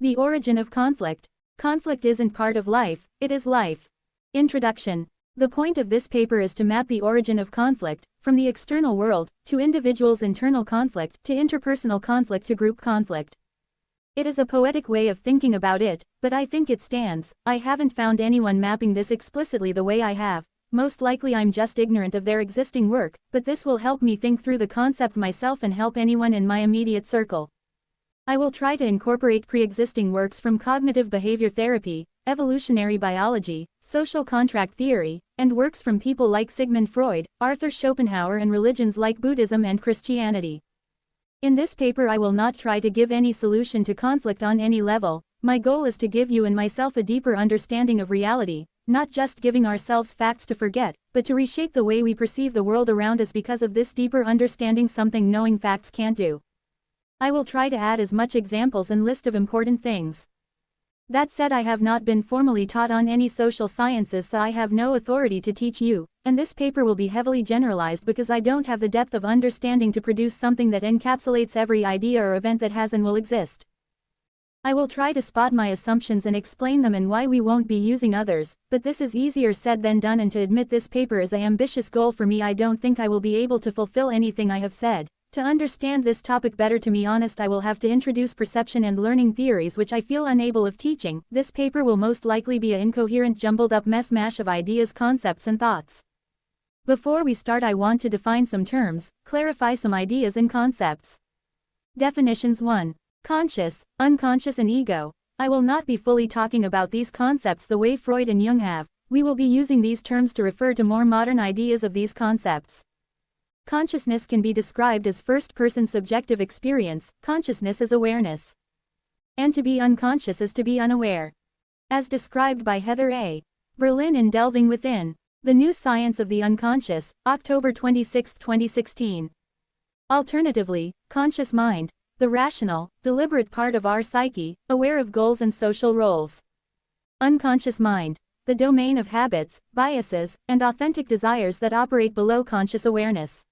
The origin of conflict. Conflict isn't part of life, it is life. Introduction. The point of this paper is to map the origin of conflict, from the external world, to individuals' internal conflict, to interpersonal conflict to group conflict. It is a poetic way of thinking about it, but I think it stands. I haven't found anyone mapping this explicitly the way I have. Most likely I'm just ignorant of their existing work, but this will help me think through the concept myself and help anyone in my immediate circle. I will try to incorporate pre-existing works from cognitive behavior therapy, evolutionary biology, social contract theory, and works from people like Sigmund Freud, Arthur Schopenhauer, and religions like Buddhism and Christianity. In this paper I will not try to give any solution to conflict on any level. My goal is to give you and myself a deeper understanding of reality, not just giving ourselves facts to forget, but to reshape the way we perceive the world around us because of this deeper understanding, something knowing facts can't do. I will try to add as much examples and list of important things. That said, I have not been formally taught on any social sciences, so I have no authority to teach you, and this paper will be heavily generalized because I don't have the depth of understanding to produce something that encapsulates every idea or event that has and will exist. I will try to spot my assumptions and explain them and why we won't be using others, but this is easier said than done, and to admit this paper is an ambitious goal for me. I don't think I will be able to fulfill anything I have said. To understand this topic better, to be honest, I will have to introduce perception and learning theories which I feel unable of teaching. This paper will most likely be an incoherent, jumbled up mash of ideas, concepts and thoughts. Before we start, I want to define some terms, clarify some ideas and concepts. Definitions. 1. Conscious, unconscious and ego. I will not be fully talking about these concepts the way Freud and Jung have. We will be using these terms to refer to more modern ideas of these concepts. Consciousness can be described as first-person subjective experience. Consciousness is awareness. And to be unconscious is to be unaware. As described by Heather A. Berlin in Delving Within, The New Science of the Unconscious, October 26, 2016. Alternatively, conscious mind, the rational, deliberate part of our psyche, aware of goals and social roles. Unconscious mind, the domain of habits, biases, and authentic desires that operate below conscious awareness.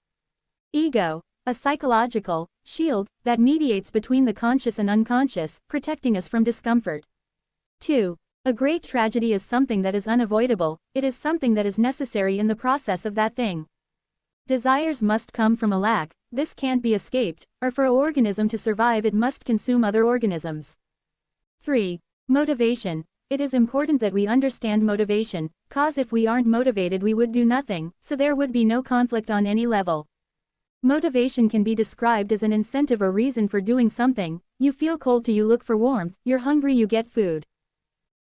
Ego, a psychological shield that mediates between the conscious and unconscious, protecting us from discomfort. 2. A great tragedy is something that is unavoidable, it is something that is necessary in the process of that thing. Desires must come from a lack, this can't be escaped, or for an organism to survive it must consume other organisms. 3. Motivation. It is important that we understand motivation, cause if we aren't motivated we would do nothing, so there would be no conflict on any level. Motivation can be described as an incentive or reason for doing something. You feel cold, you look for warmth, you're hungry, you get food.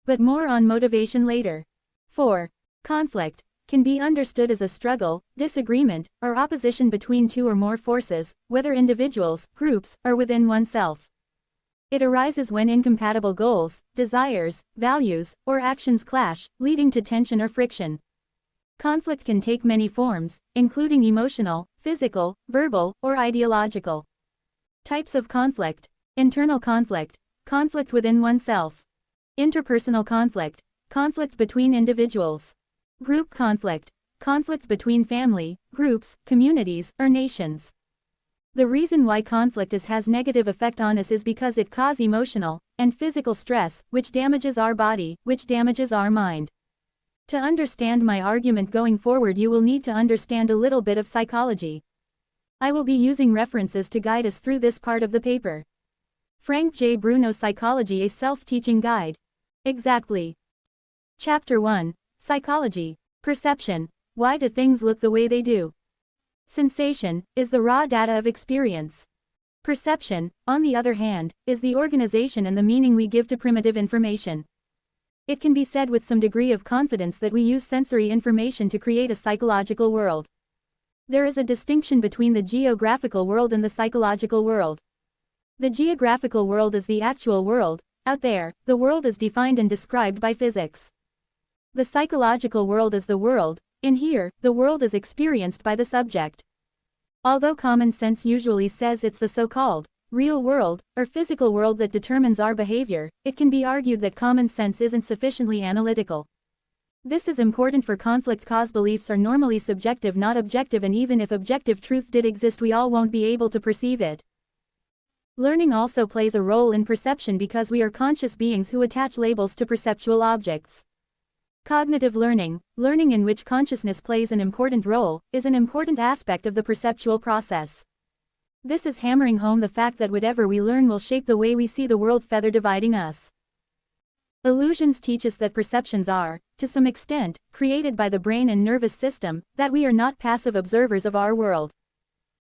But more on motivation later. 4. Conflict can be understood as a struggle, disagreement, or opposition between two or more forces, whether individuals, groups, or within oneself. It arises when incompatible goals, desires, values, or actions clash, leading to tension or friction. Conflict can take many forms, including emotional, physical, verbal, or ideological. Types of conflict. Internal conflict, conflict within oneself. Interpersonal conflict, conflict between individuals. Group conflict, conflict between family, groups, communities, or nations. The reason why conflict has negative effect on us is because it causes emotional and physical stress, which damages our body, which damages our mind. To understand my argument going forward, you will need to understand a little bit of psychology. I will be using references to guide us through this part of the paper. Frank J. Bruno, Psychology, a Self-Teaching Guide. Exactly. Chapter 1. Psychology. Perception. Why do things look the way they do? Sensation is the raw data of experience. Perception, on the other hand, is the organization and the meaning we give to primitive information. It can be said with some degree of confidence that we use sensory information to create a psychological world. There is a distinction between the geographical world and the psychological world. The geographical world is the actual world. Out there, the world is defined and described by physics. The psychological world is the world. In here, the world is experienced by the subject. Although common sense usually says it's the so-called real world, or physical world that determines our behavior, it can be argued that common sense isn't sufficiently analytical. This is important for conflict cause beliefs are normally subjective, not objective, and even if objective truth did exist we all won't be able to perceive it. Learning also plays a role in perception because we are conscious beings who attach labels to perceptual objects. Cognitive learning, learning in which consciousness plays an important role, is an important aspect of the perceptual process. This is hammering home the fact that whatever we learn will shape the way we see the world, further dividing us. Illusions teach us that perceptions are, to some extent, created by the brain and nervous system, that we are not passive observers of our world.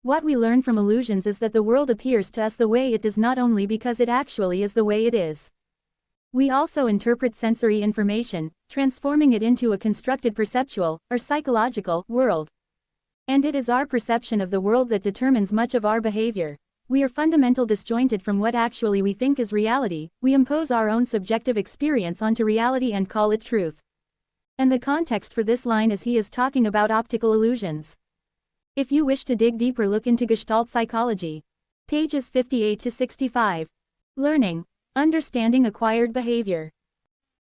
What we learn from illusions is that the world appears to us the way it does not only because it actually is the way it is. We also interpret sensory information, transforming it into a constructed perceptual, or psychological, world. And it is our perception of the world that determines much of our behavior. We are fundamentally disjointed from what actually we think is reality. We impose our own subjective experience onto reality and call it truth. And the context for this line is he is talking about optical illusions. If you wish to dig deeper, look into Gestalt psychology. Pages 58 to 65. Learning. Understanding acquired behavior.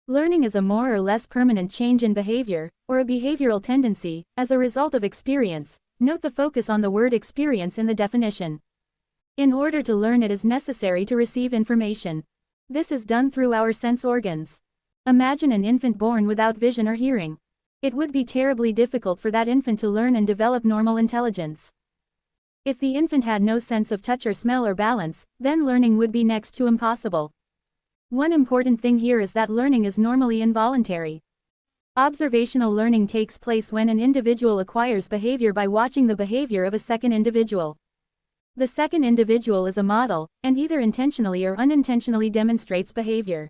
Learning is a more or less permanent change in behavior, or a behavioral tendency, as a result of experience. Note the focus on the word experience in the definition. In order to learn, it is necessary to receive information. This is done through our sense organs. Imagine an infant born without vision or hearing. It would be terribly difficult for that infant to learn and develop normal intelligence. If the infant had no sense of touch or smell or balance, then learning would be next to impossible. One important thing here is that learning is normally involuntary. Observational learning takes place when an individual acquires behavior by watching the behavior of a second individual. The second individual is a model, and either intentionally or unintentionally demonstrates behavior.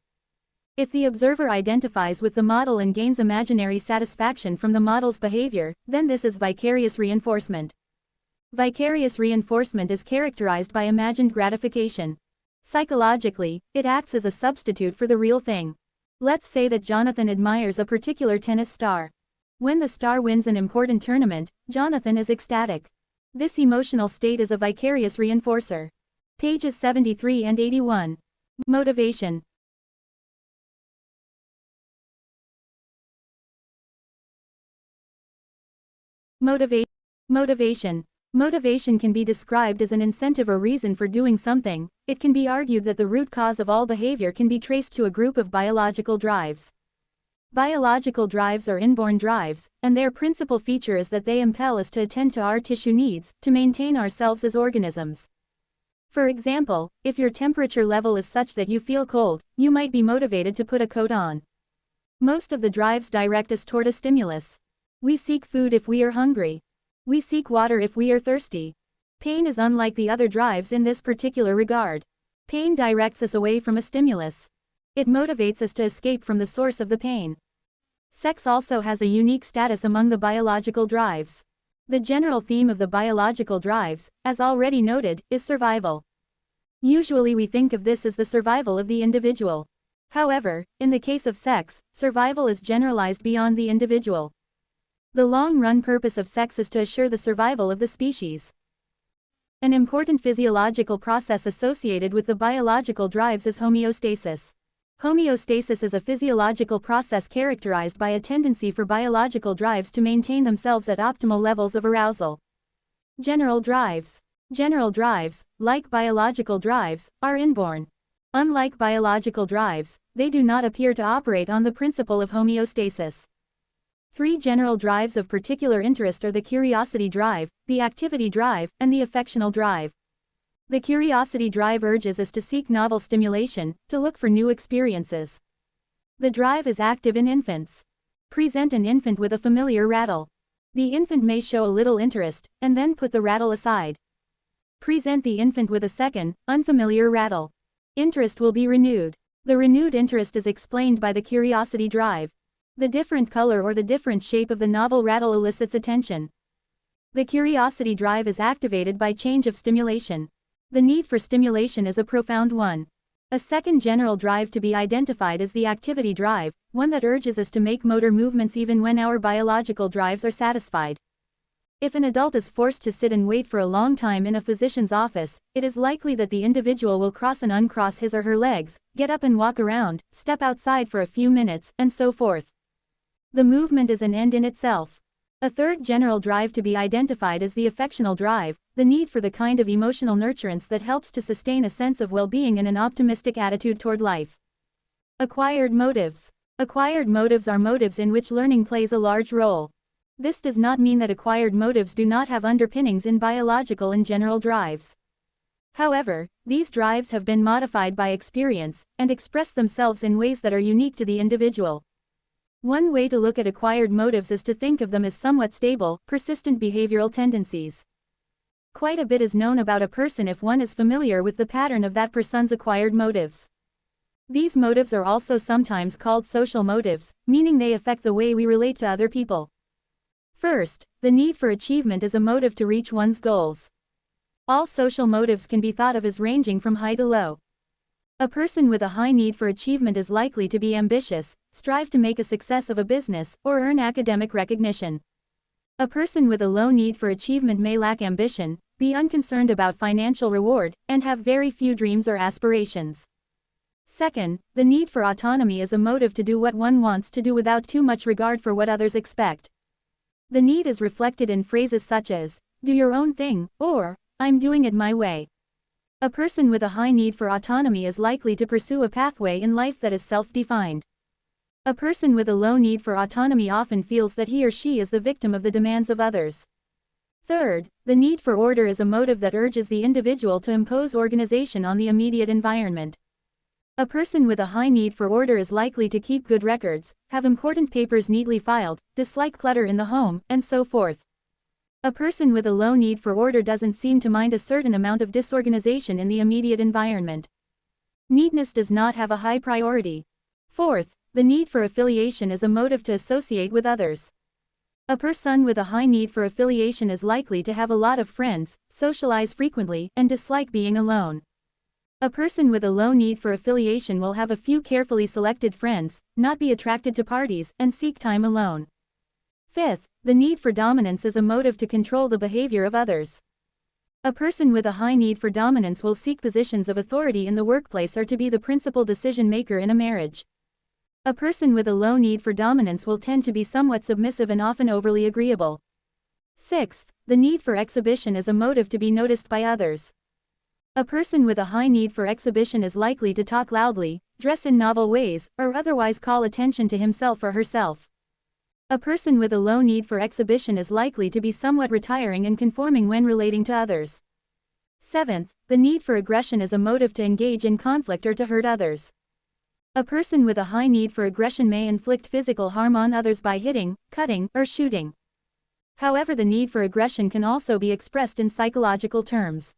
If the observer identifies with the model and gains imaginary satisfaction from the model's behavior, then this is vicarious reinforcement. Vicarious reinforcement is characterized by imagined gratification. Psychologically, it acts as a substitute for the real thing. Let's say that Jonathan admires a particular tennis star. When the star wins an important tournament, Jonathan is ecstatic. This emotional state is a vicarious reinforcer. Pages 73 and 81. Motivation. Motivation. Motivation can be described as an incentive or reason for doing something. It can be argued that the root cause of all behavior can be traced to a group of biological drives. Biological drives are inborn drives, and their principal feature is that they impel us to attend to our tissue needs, to maintain ourselves as organisms. For example, if your temperature level is such that you feel cold, you might be motivated to put a coat on. Most of the drives direct us toward a stimulus. We seek food if we are hungry. We seek water if we are thirsty. Pain is unlike the other drives in this particular regard. Pain directs us away from a stimulus. It motivates us to escape from the source of the pain. Sex also has a unique status among the biological drives. The general theme of the biological drives, as already noted, is survival. Usually we think of this as the survival of the individual. However, in the case of sex, survival is generalized beyond the individual. The long-run purpose of sex is to assure the survival of the species. An important physiological process associated with the biological drives is homeostasis. Homeostasis is a physiological process characterized by a tendency for biological drives to maintain themselves at optimal levels of arousal. General drives. General drives, like biological drives, are inborn. Unlike biological drives, they do not appear to operate on the principle of homeostasis. Three general drives of particular interest are the curiosity drive, the activity drive, and the affectional drive. The curiosity drive urges us to seek novel stimulation, to look for new experiences. The drive is active in infants. Present an infant with a familiar rattle. The infant may show a little interest, and then put the rattle aside. Present the infant with a second, unfamiliar rattle. Interest will be renewed. The renewed interest is explained by the curiosity drive. The different color or the different shape of the novel rattle elicits attention. The curiosity drive is activated by change of stimulation. The need for stimulation is a profound one. A second general drive to be identified is the activity drive, one that urges us to make motor movements even when our biological drives are satisfied. If an adult is forced to sit and wait for a long time in a physician's office, it is likely that the individual will cross and uncross his or her legs, get up and walk around, step outside for a few minutes, and so forth. The movement is an end in itself. A third general drive to be identified is the affectional drive, the need for the kind of emotional nurturance that helps to sustain a sense of well-being and an optimistic attitude toward life. Acquired motives. Acquired motives are motives in which learning plays a large role. This does not mean that acquired motives do not have underpinnings in biological and general drives. However, these drives have been modified by experience, and express themselves in ways that are unique to the individual. One way to look at acquired motives is to think of them as somewhat stable, persistent behavioral tendencies. Quite a bit is known about a person if one is familiar with the pattern of that person's acquired motives. These motives are also sometimes called social motives, meaning they affect the way we relate to other people. First, the need for achievement is a motive to reach one's goals. All social motives can be thought of as ranging from high to low. A person with a high need for achievement is likely to be ambitious, strive to make a success of a business, or earn academic recognition. A person with a low need for achievement may lack ambition, be unconcerned about financial reward, and have very few dreams or aspirations. Second, the need for autonomy is a motive to do what one wants to do without too much regard for what others expect. The need is reflected in phrases such as, "do your own thing," or, "I'm doing it my way." A person with a high need for autonomy is likely to pursue a pathway in life that is self-defined. A person with a low need for autonomy often feels that he or she is the victim of the demands of others. Third, the need for order is a motive that urges the individual to impose organization on the immediate environment. A person with a high need for order is likely to keep good records, have important papers neatly filed, dislike clutter in the home, and so forth. A person with a low need for order doesn't seem to mind a certain amount of disorganization in the immediate environment. Neatness does not have a high priority. Fourth, the need for affiliation is a motive to associate with others. A person with a high need for affiliation is likely to have a lot of friends, socialize frequently, and dislike being alone. A person with a low need for affiliation will have a few carefully selected friends, not be attracted to parties, and seek time alone. Fifth, the need for dominance is a motive to control the behavior of others. A person with a high need for dominance will seek positions of authority in the workplace or to be the principal decision maker in a marriage. A person with a low need for dominance will tend to be somewhat submissive and often overly agreeable. Sixth, the need for exhibition is a motive to be noticed by others. A person with a high need for exhibition is likely to talk loudly, dress in novel ways, or otherwise call attention to himself or herself. A person with a low need for exhibition is likely to be somewhat retiring and conforming when relating to others. Seventh, the need for aggression is a motive to engage in conflict or to hurt others. A person with a high need for aggression may inflict physical harm on others by hitting, cutting, or shooting. However, the need for aggression can also be expressed in psychological terms.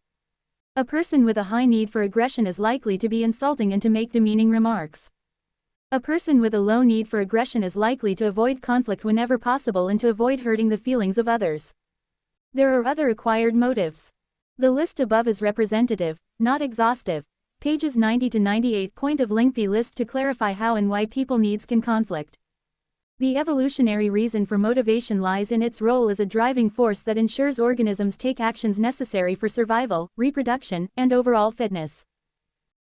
A person with a high need for aggression is likely to be insulting and to make demeaning remarks. A person with a low need for aggression is likely to avoid conflict whenever possible and to avoid hurting the feelings of others. There are other acquired motives. The list above is representative, not exhaustive. Pages 90 to 98. Point of lengthy list to clarify how and why people needs can conflict. The evolutionary reason for motivation lies in its role as a driving force that ensures organisms take actions necessary for survival, reproduction, and overall fitness.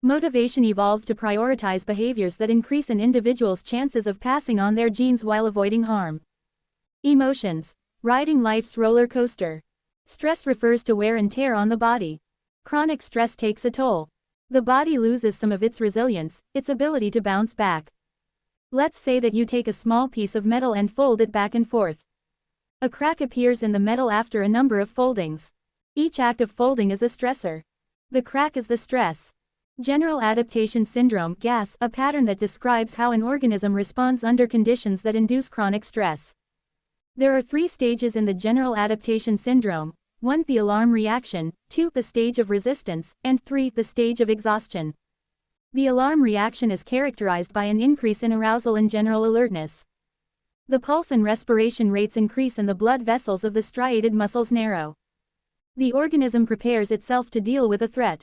Motivation evolved to prioritize behaviors that increase an individual's chances of passing on their genes while avoiding harm. Emotions. Riding life's roller coaster. Stress refers to wear and tear on the body. Chronic stress takes a toll. The body loses some of its resilience, its ability to bounce back. Let's say that you take a small piece of metal and fold it back and forth. A crack appears in the metal after a number of foldings. Each act of folding is a stressor. The crack is the stress. General adaptation syndrome, GAS, a pattern that describes how an organism responds under conditions that induce chronic stress. There are 3 stages in the general adaptation syndrome: 1. The alarm reaction, 2. The stage of resistance, and 3. The stage of exhaustion. The alarm reaction is characterized by an increase in arousal and general alertness. The pulse and respiration rates increase and the blood vessels of the striated muscles narrow. The organism prepares itself to deal with a threat.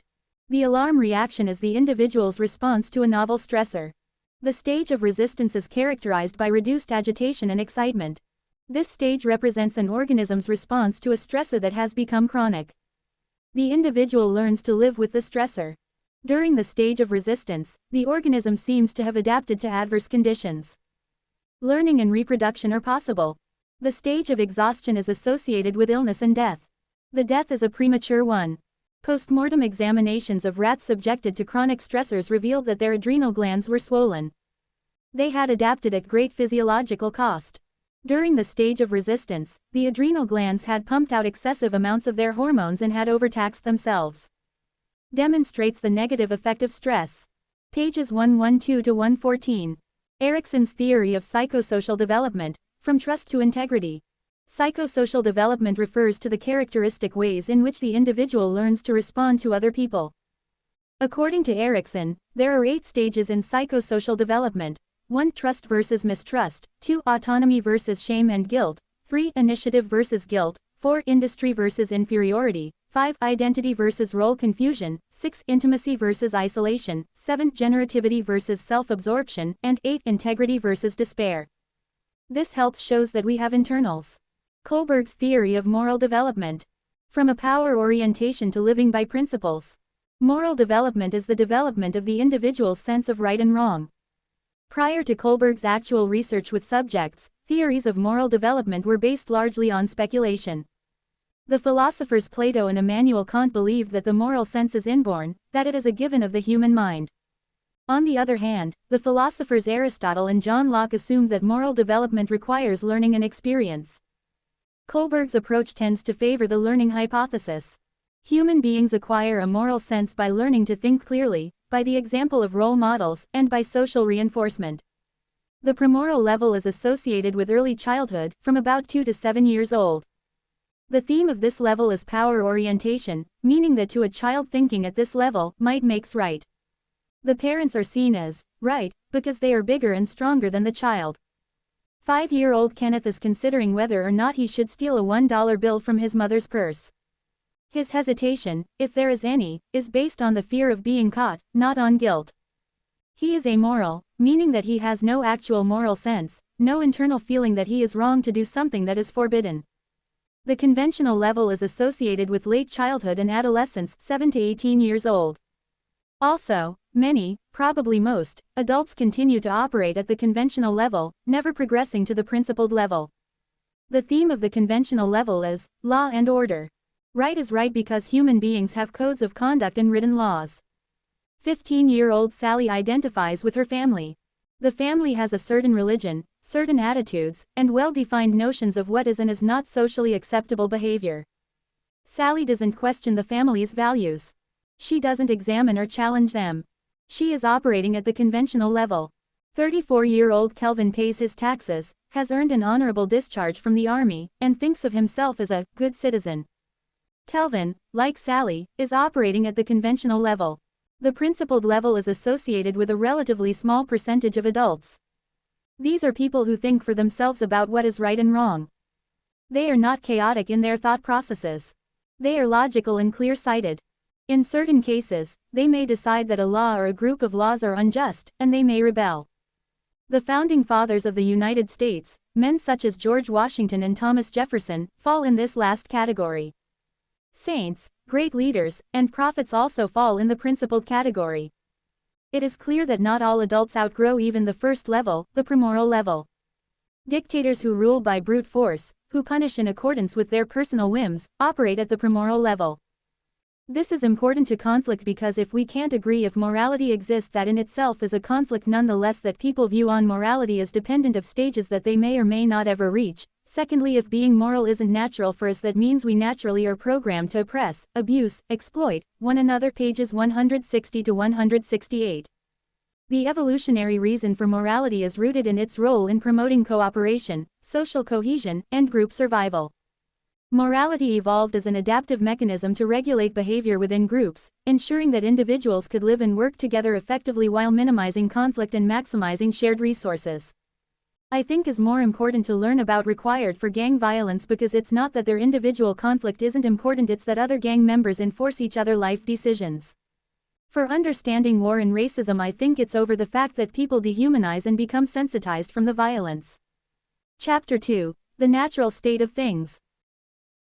The alarm reaction is the individual's response to a novel stressor. The stage of resistance is characterized by reduced agitation and excitement. This stage represents an organism's response to a stressor that has become chronic. The individual learns to live with the stressor. During the stage of resistance, the organism seems to have adapted to adverse conditions. Learning and reproduction are possible. The stage of exhaustion is associated with illness and death. The death is a premature one. Post-mortem examinations of rats subjected to chronic stressors revealed that their adrenal glands were swollen. They had adapted at great physiological cost. During the stage of resistance, the adrenal glands had pumped out excessive amounts of their hormones and had overtaxed themselves. Demonstrates the negative effect of stress. Pages 112 to 114. Erikson's theory of psychosocial development, from trust to integrity. Psychosocial development refers to the characteristic ways in which the individual learns to respond to other people. According to Erikson, there are 8 stages in psychosocial development. 1. Trust versus mistrust. 2. Autonomy versus shame and guilt. 3. Initiative versus guilt. 4. Industry versus inferiority. 5. Identity versus role confusion. 6. Intimacy versus isolation. 7. Generativity versus self-absorption. And 8. Integrity versus despair. This helps shows that we have internals. Kohlberg's theory of moral development. From a power orientation to living by principles. Moral development is the development of the individual's sense of right and wrong. Prior to Kohlberg's actual research with subjects, theories of moral development were based largely on speculation. The philosophers Plato and Immanuel Kant believed that the moral sense is inborn, that it is a given of the human mind. On the other hand, the philosophers Aristotle and John Locke assumed that moral development requires learning and experience. Kohlberg's approach tends to favor the learning hypothesis. Human beings acquire a moral sense by learning to think clearly, by the example of role models, and by social reinforcement. The premoral level is associated with early childhood, from about 2 to 7 years old. The theme of this level is power orientation, meaning that to a child thinking at this level, might makes right. The parents are seen as right, because they are bigger and stronger than the child. 5-year-old Kenneth is considering whether or not he should steal a $1 bill from his mother's purse. His hesitation, if there is any, is based on the fear of being caught, not on guilt. He is amoral, meaning that he has no actual moral sense, no internal feeling that he is wrong to do something that is forbidden. The conventional level is associated with late childhood and adolescence, 7 to 18 years old. Also, many, probably most, adults continue to operate at the conventional level, never progressing to the principled level. The theme of the conventional level is law and order. Right is right because human beings have codes of conduct and written laws. 15-year-old Sally identifies with her family. The family has a certain religion, certain attitudes, and well-defined notions of what is and is not socially acceptable behavior. Sally doesn't question the family's values. She doesn't examine or challenge them. She is operating at the conventional level. 34-year-old Kelvin pays his taxes, has earned an honorable discharge from the army, and thinks of himself as a good citizen. Kelvin, like Sally, is operating at the conventional level. The principled level is associated with a relatively small percentage of adults. These are people who think for themselves about what is right and wrong. They are not chaotic in their thought processes. They are logical and clear-sighted. In certain cases, they may decide that a law or a group of laws are unjust, and they may rebel. The founding fathers of the United States, men such as George Washington and Thomas Jefferson, fall in this last category. Saints, great leaders, and prophets also fall in the principled category. It is clear that not all adults outgrow even the first level, the premoral level. Dictators who rule by brute force, who punish in accordance with their personal whims, operate at the premoral level. This is important to conflict because if we can't agree if morality exists, that in itself is a conflict, nonetheless that people view on morality as dependent of stages that they may or may not ever reach. Secondly, if being moral isn't natural for us, that means we naturally are programmed to oppress, abuse, exploit one another. Pages 160 to 168. The evolutionary reason for morality is rooted in its role in promoting cooperation, social cohesion, and group survival. Morality evolved as an adaptive mechanism to regulate behavior within groups, ensuring that individuals could live and work together effectively while minimizing conflict and maximizing shared resources. I think is more important to learn about required for gang violence because it's not that their individual conflict isn't important, it's that other gang members enforce each other life decisions. For understanding war and racism, I think it's over the fact that people dehumanize and become sensitized from the violence. Chapter 2. The Natural State of Things.